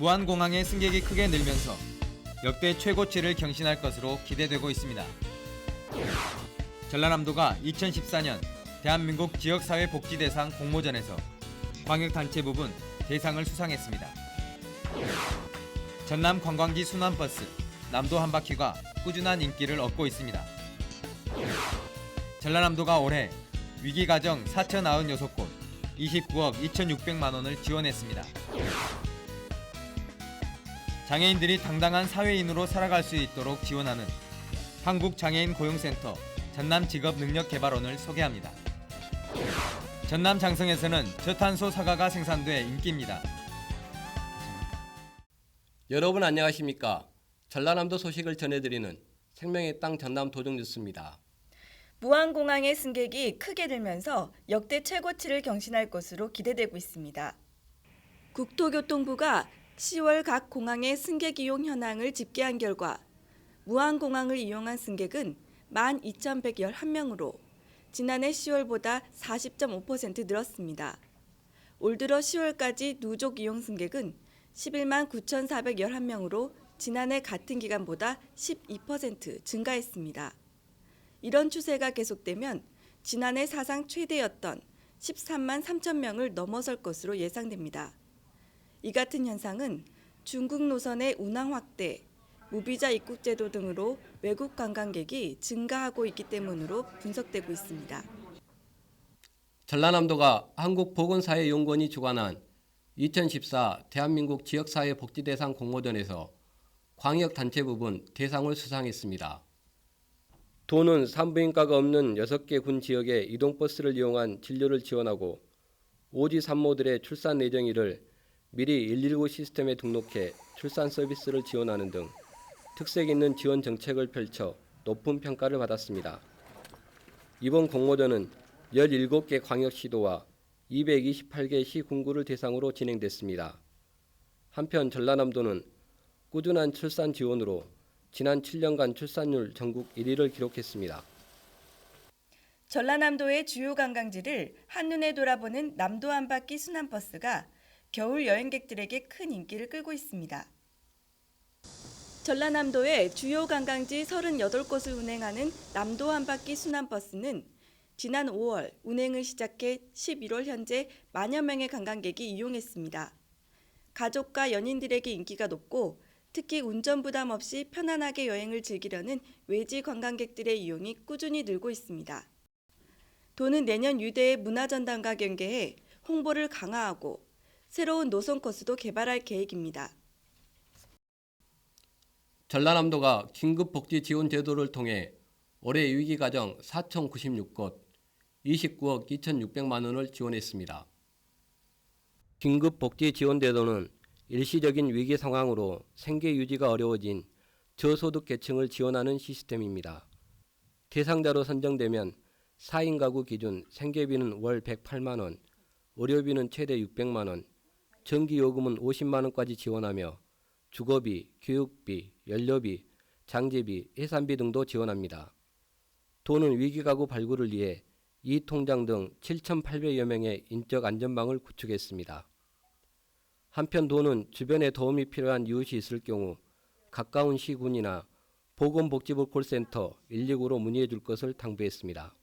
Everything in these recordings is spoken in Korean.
무안공항의 승객이 크게 늘면서 역대 최고치를 경신할 것으로 기대되고 있습니다. 전라남도가 2014년 대한민국 지역사회복지대상 공모전에서 광역단체 부분 대상을 수상했습니다. 전남 관광지 순환버스 남도 한바퀴가 꾸준한 인기를 얻고 있습니다. 전라남도가 올해 위기가정 4,096곳 29억 2,600만 원을 지원했습니다. 장애인들이 당당한 사회인으로 살아갈 수 있도록 지원하는 한국장애인고용센터 전남직업능력개발원을 소개합니다. 전남 장성에서는 저탄소 사과가 생산돼 인기입니다. 여러분 안녕하십니까? 전라남도 소식을 전해드리는 생명의 땅 전남 도정뉴스입니다. 무안공항의 승객이 크게 늘면서 역대 최고치를 경신할 것으로 기대되고 있습니다. 국토교통부가 10월 각 공항의 승객 이용 현황을 집계한 결과 무안공항을 이용한 승객은 12,111명으로 지난해 10월보다 40.5% 늘었습니다. 올 들어 10월까지 누적 이용 승객은 11만 9,411명으로 지난해 같은 기간보다 12% 증가했습니다. 이런 추세가 계속되면 지난해 사상 최대였던 13만 3천 명을 넘어설 것으로 예상됩니다. 이 같은 현상은 중국 노선의 운항 확대, 무비자 입국 제도 등으로 외국 관광객이 증가하고 있기 때문으로 분석되고 있습니다. 전라남도가 한국보건사회연구원이 주관한 2014 대한민국 지역사회복지대상 공모전에서 광역단체 부분 대상을 수상했습니다. 도는 산부인과가 없는 6개 군 지역의 이동버스를 이용한 진료를 지원하고 오지 산모들의 출산 예정일을 미리 119 시스템에 등록해 출산 서비스를 지원하는 등 특색 있는 지원 정책을 펼쳐 높은 평가를 받았습니다. 이번 공모전은 17개 광역시도와 228개 시군구를 대상으로 진행됐습니다. 한편 전라남도는 꾸준한 출산 지원으로 지난 7년간 출산율 전국 1위를 기록했습니다. 전라남도의 주요 관광지를 한눈에 돌아보는 남도 한바퀴 순환버스가 겨울 여행객들에게 큰 인기를 끌고 있습니다. 전라남도의 주요 관광지 38곳을 운행하는 남도 한바퀴 순환버스는 지난 5월 운행을 시작해 11월 현재 만여 명의 관광객이 이용했습니다. 가족과 연인들에게 인기가 높고 특히 운전 부담 없이 편안하게 여행을 즐기려는 외지 관광객들의 이용이 꾸준히 늘고 있습니다. 도는 내년 유대의 문화전당과 연계해 홍보를 강화하고 새로운 노선 코스도 개발할 계획입니다. 전라남도가 긴급복지 지원 제도를 통해 올해 위기가정 4,096곳 29억 2,600만 원을 지원했습니다. 긴급복지 지원 제도는 일시적인 위기 상황으로 생계 유지가 어려워진 저소득 계층을 지원하는 시스템입니다. 대상자로 선정되면 4인 가구 기준 생계비는 월 108만 원, 의료비는 최대 600만 원, 전기요금은 50만 원까지 지원하며 주거비, 교육비, 연료비, 장제비, 해산비 등도 지원합니다. 도는 위기가구 발굴을 위해 이 통장 등 7,800여 명의 인적 안전망을 구축했습니다. 한편 도는 주변에 도움이 필요한 이웃이 있을 경우 가까운 시군이나 보건복지부 콜센터 119로 문의해 줄 것을 당부했습니다.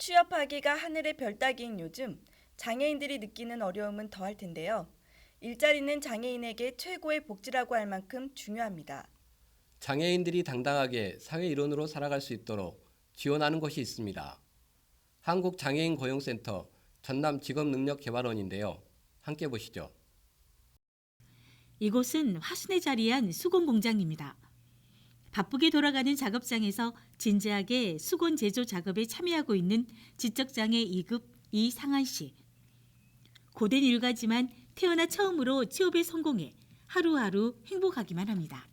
취업하기가 하늘의 별 따기인 요즘 장애인들이 느끼는 어려움은 더할 텐데요. 일자리는 장애인에게 최고의 복지라고 할 만큼 중요합니다. 장애인들이 당당하게 사회 일원으로 살아갈 수 있도록 지원하는 곳이 있습니다. 한국장애인고용센터 전남직업능력개발원인데요. 함께 보시죠. 이곳은 화순에 자리한 수건 공장입니다. 바쁘게 돌아가는 작업장에서 진지하게 수건 제조 작업에 참여하고 있는 지적장애 2급 이상한 씨. 고된 일가지만 태어나 처음으로 취업에 성공해 하루하루 행복하기만 합니다.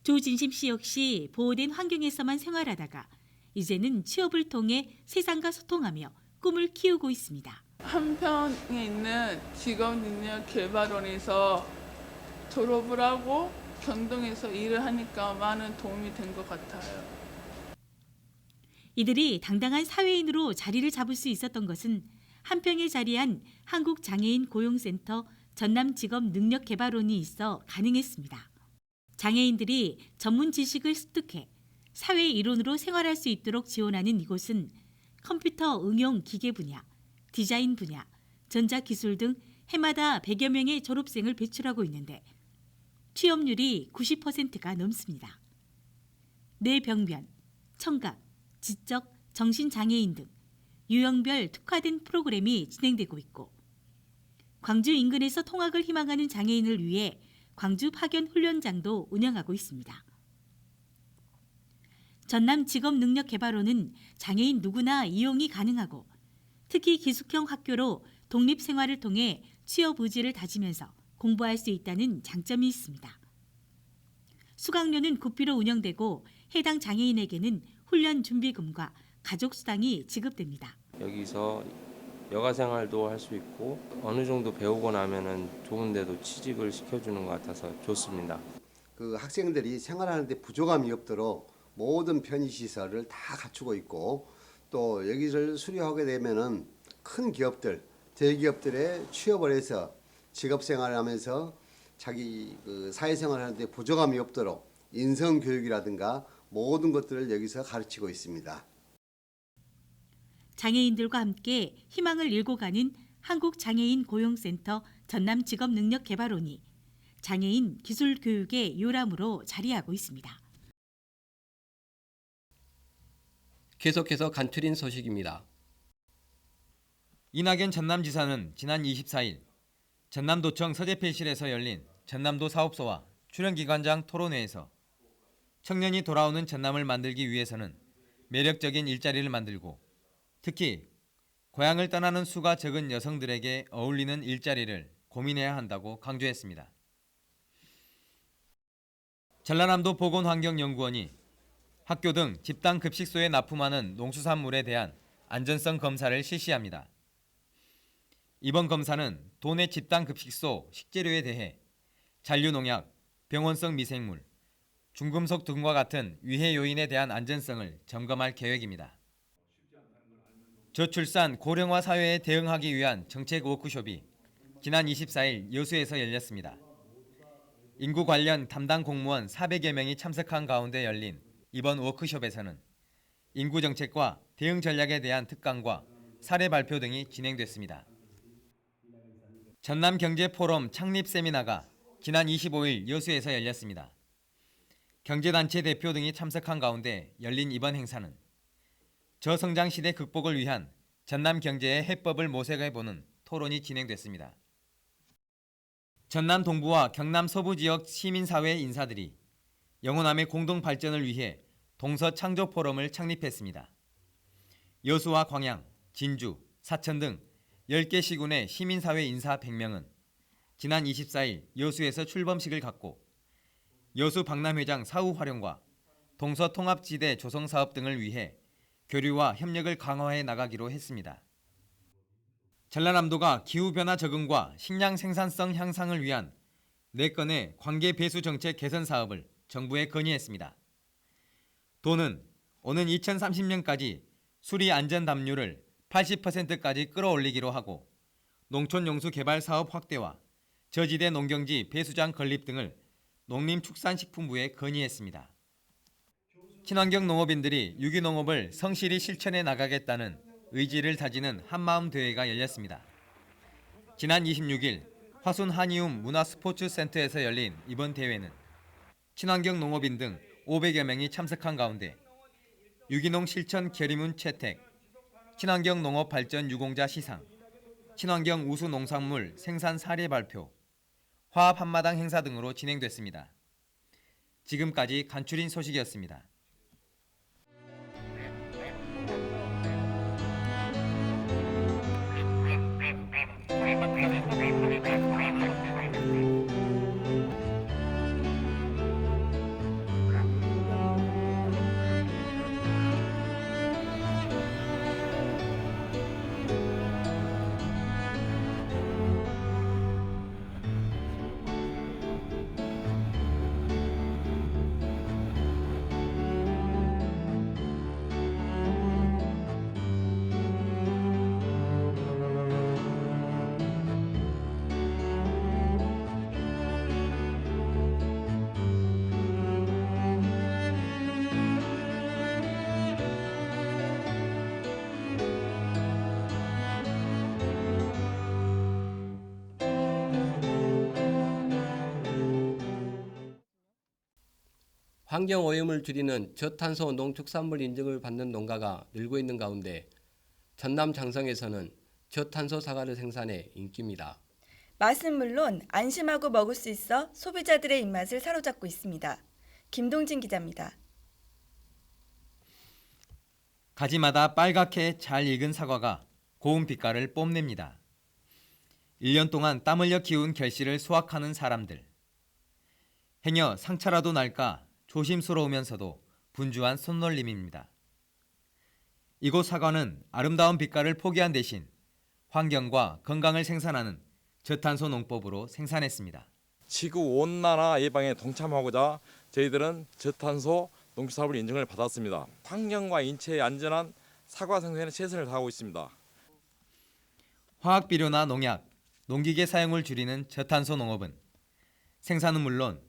조진심 씨 역시 보호된 환경에서만 생활하다가 이제는 취업을 통해 세상과 소통하며 꿈을 키우고 있습니다. 한평에 있는 직업능력개발원에서 졸업을 하고 경동에서 일을 하니까 많은 도움이 된 것 같아요. 이들이 당당한 사회인으로 자리를 잡을 수 있었던 것은 한평에 자리한 한국장애인 고용센터 전남직업능력개발원이 있어 가능했습니다. 장애인들이 전문 지식을 습득해 사회 일원으로 생활할 수 있도록 지원하는 이곳은 컴퓨터 응용 기계 분야, 디자인 분야, 전자기술 등 해마다 100여 명의 졸업생을 배출하고 있는데 취업률이 90%가 넘습니다. 뇌병변, 청각, 지적, 정신장애인 등 유형별 특화된 프로그램이 진행되고 있고 광주 인근에서 통학을 희망하는 장애인을 위해 광주 파견 훈련장도 운영하고 있습니다. 전남직업능력개발원은 장애인 누구나 이용이 가능하고 특히 기숙형 학교로 독립생활을 통해 취업 의지를 다지면서 공부할 수 있다는 장점이 있습니다. 수강료는 국비로 운영되고 해당 장애인에게는 훈련 준비금과 가족수당이 지급됩니다. 여기서 여가 생활도 할 수 있고 어느 정도 배우고 나면은 좋은 데도 취직을 시켜주는 것 같아서 좋습니다. 그 학생들이 생활하는데 부족함이 없도록 모든 편의시설을 다 갖추고 있고 또 여기를 수료하게 되면은 큰 기업들, 대기업들에 취업을 해서 직업생활을 하면서 자기 그 사회생활하는데 부족함이 없도록 인성교육이라든가 모든 것들을 여기서 가르치고 있습니다. 장애인들과 함께 희망을 일궈가는 한국장애인 고용센터 전남직업능력개발원이 장애인 기술교육의 요람으로 자리하고 있습니다. 계속해서 간추린 소식입니다. 이낙연 전남지사는 지난 24일 전남도청 서재필실에서 열린 전남도 사업소와 출연기관장 토론회에서 청년이 돌아오는 전남을 만들기 위해서는 매력적인 일자리를 만들고 특히 고향을 떠나는 수가 적은 여성들에게 어울리는 일자리를 고민해야 한다고 강조했습니다. 전라남도 보건환경연구원이 학교 등 집단 급식소에 납품하는 농수산물에 대한 안전성 검사를 실시합니다. 이번 검사는 도내 집단 급식소 식재료에 대해 잔류농약, 병원성 미생물, 중금속 등과 같은 위해 요인에 대한 안전성을 점검할 계획입니다. 저출산 고령화 사회에 대응하기 위한 정책 워크숍이 지난 24일 여수에서 열렸습니다. 인구 관련 담당 공무원 400여 명이 참석한 가운데 열린 이번 워크숍에서는 인구 정책과 대응 전략에 대한 특강과 사례 발표 등이 진행됐습니다. 전남경제포럼 창립 세미나가 지난 25일 여수에서 열렸습니다. 경제단체 대표 등이 참석한 가운데 열린 이번 행사는 저성장 시대 극복을 위한 전남 경제의 해법을 모색해보는 토론이 진행됐습니다. 전남 동부와 경남 서부 지역 시민사회 인사들이 영호남의 공동 발전을 위해 동서 창조 포럼을 창립했습니다. 여수와 광양, 진주, 사천 등 10개 시군의 시민사회 인사 100명은 지난 24일 여수에서 출범식을 갖고 여수 박람회장 사후 활용과 동서통합지대 조성사업 등을 위해 교류와 협력을 강화해 나가기로 했습니다. 전라남도가 기후변화 적응과 식량 생산성 향상을 위한 4건의 관계 배수 정책 개선 사업을 정부에 건의했습니다. 도는 오는 2030년까지 수리 안전 담률을 80%까지 끌어올리기로 하고 농촌용수 개발 사업 확대와 저지대 농경지 배수장 건립 등을 농림축산식품부에 건의했습니다. 친환경 농업인들이 유기농업을 성실히 실천해 나가겠다는 의지를 다지는 한마음 대회가 열렸습니다. 지난 26일 화순 한이움 문화스포츠센터에서 열린 이번 대회는 친환경 농업인 등 500여 명이 참석한 가운데 유기농 실천 결의문 채택, 친환경 농업 발전 유공자 시상, 친환경 우수 농산물 생산 사례 발표, 화합 한마당 행사 등으로 진행됐습니다. 지금까지 간추린 소식이었습니다. 환경 오염을 줄이는 저탄소 농축산물 인증을 받는 농가가 늘고 있는 가운데 전남 장성에서는 저탄소 사과를 생산해 인기입니다. 맛은 물론 안심하고 먹을 수 있어 소비자들의 입맛을 사로잡고 있습니다. 김동진 기자입니다. 가지마다 빨갛게 잘 익은 사과가 고운 빛깔을 뽐냅니다. 1년 동안 땀 흘려 키운 결실을 수확하는 사람들. 행여 상처라도 날까 조심스러우면서도 분주한 손놀림입니다. 이곳 사과는 아름다운 빛깔을 포기한 대신 환경과 건강을 생산하는 저탄소 농법으로 생산했습니다. 지구 온난화 예방에 동참하고자 저희들은 저탄소 농축산물 인증을 받았습니다. 환경과 인체에 안전한 사과 생산에 최선을 다하고 있습니다. 화학 비료나 농약, 농기계 사용을 줄이는 저탄소 농업은 생산은 물론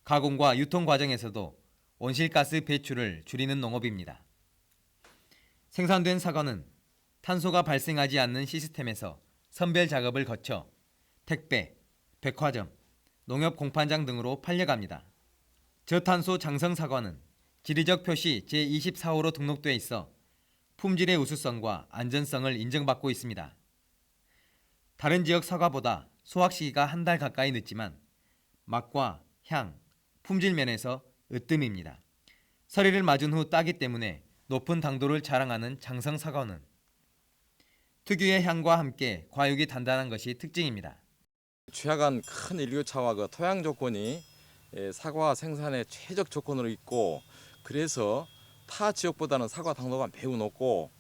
가공과 유통 과정에서도 온실가스 배출을 줄이는 농업입니다. 생산된 사과는 탄소가 발생하지 않는 시스템에서 선별 작업을 거쳐 택배, 백화점, 농협 공판장 등으로 팔려갑니다. 저탄소 장성 사과는 지리적 표시 제24호로 등록돼 있어 품질의 우수성과 안전성을 인정받고 있습니다. 다른 지역 사과보다 수확 시기가 한 달 가까이 늦지만 맛과 향, 품질 면에서 으뜸입니다. 서리를 맞은 후 따기 때문에 높은 당도를 자랑하는 장성 사과는 특유의 향과 함께 과육이 단단한 것이 특징입니다. 취약한 큰 일교차와 토양 조건이 사과 생산의 최적 조건으로 있고 그래서 타 지역보다는 사과 당도가 매우 높고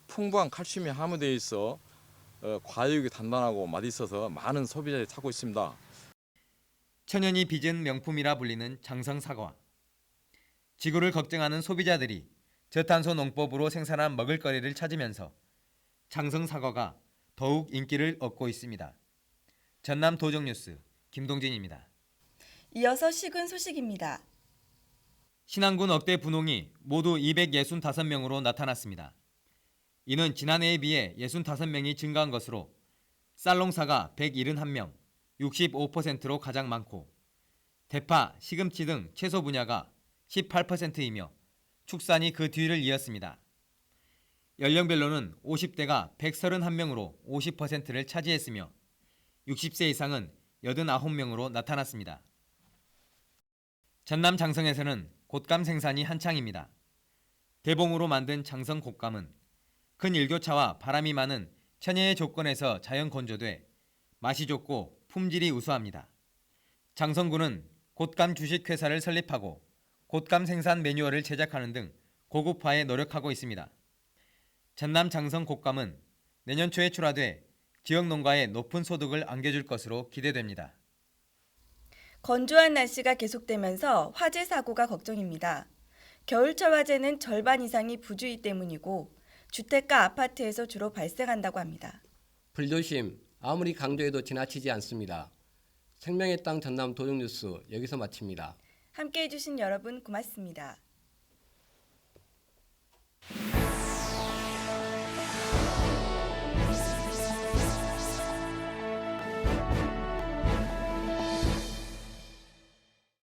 풍부한 칼슘이 함유되어 있어 과육이 단단하고 맛있어서 많은 소비자들이 찾고 있습니다. 천연이 빚은 명품이라 불리는 장성 사과. 지구를 걱정하는 소비자들이 저탄소 농법으로 생산한 먹을거리를 찾으면서 장성 사과가 더욱 인기를 얻고 있습니다. 전남 도정뉴스 김동진입니다. 이어서 시군 소식입니다. 신안군 억대 분홍이 모두 265명으로 나타났습니다. 이는 지난해에 비해 65명이 증가한 것으로 쌀농사가 171명, 65%로 가장 많고 대파, 시금치 등 채소 분야가 18%이며 축산이 그 뒤를 이었습니다. 연령별로는 50대가 131명으로 50%를 차지했으며 60세 이상은 89명으로 나타났습니다. 전남 장성에서는 곶감 생산이 한창입니다. 대봉으로 만든 장성 곶감은 큰 일교차와 바람이 많은 천혜의 조건에서 자연 건조돼 맛이 좋고 품질이 우수합니다. 장성군은 곶감 주식회사를 설립하고 곶감 생산 매뉴얼을 제작하는 등 고급화에 노력하고 있습니다. 전남 장성 곶감은 내년 초에 출하돼 지역 농가에 높은 소득을 안겨줄 것으로 기대됩니다. 건조한 날씨가 계속되면서 화재 사고가 걱정입니다. 겨울철 화재는 절반 이상이 부주의 때문이고 주택가 아파트에서 주로 발생한다고 합니다. 불조심, 아무리 강조해도 지나치지 않습니다. 생명의 땅 전남 도정뉴스 여기서 마칩니다. 함께해 주신 여러분 고맙습니다.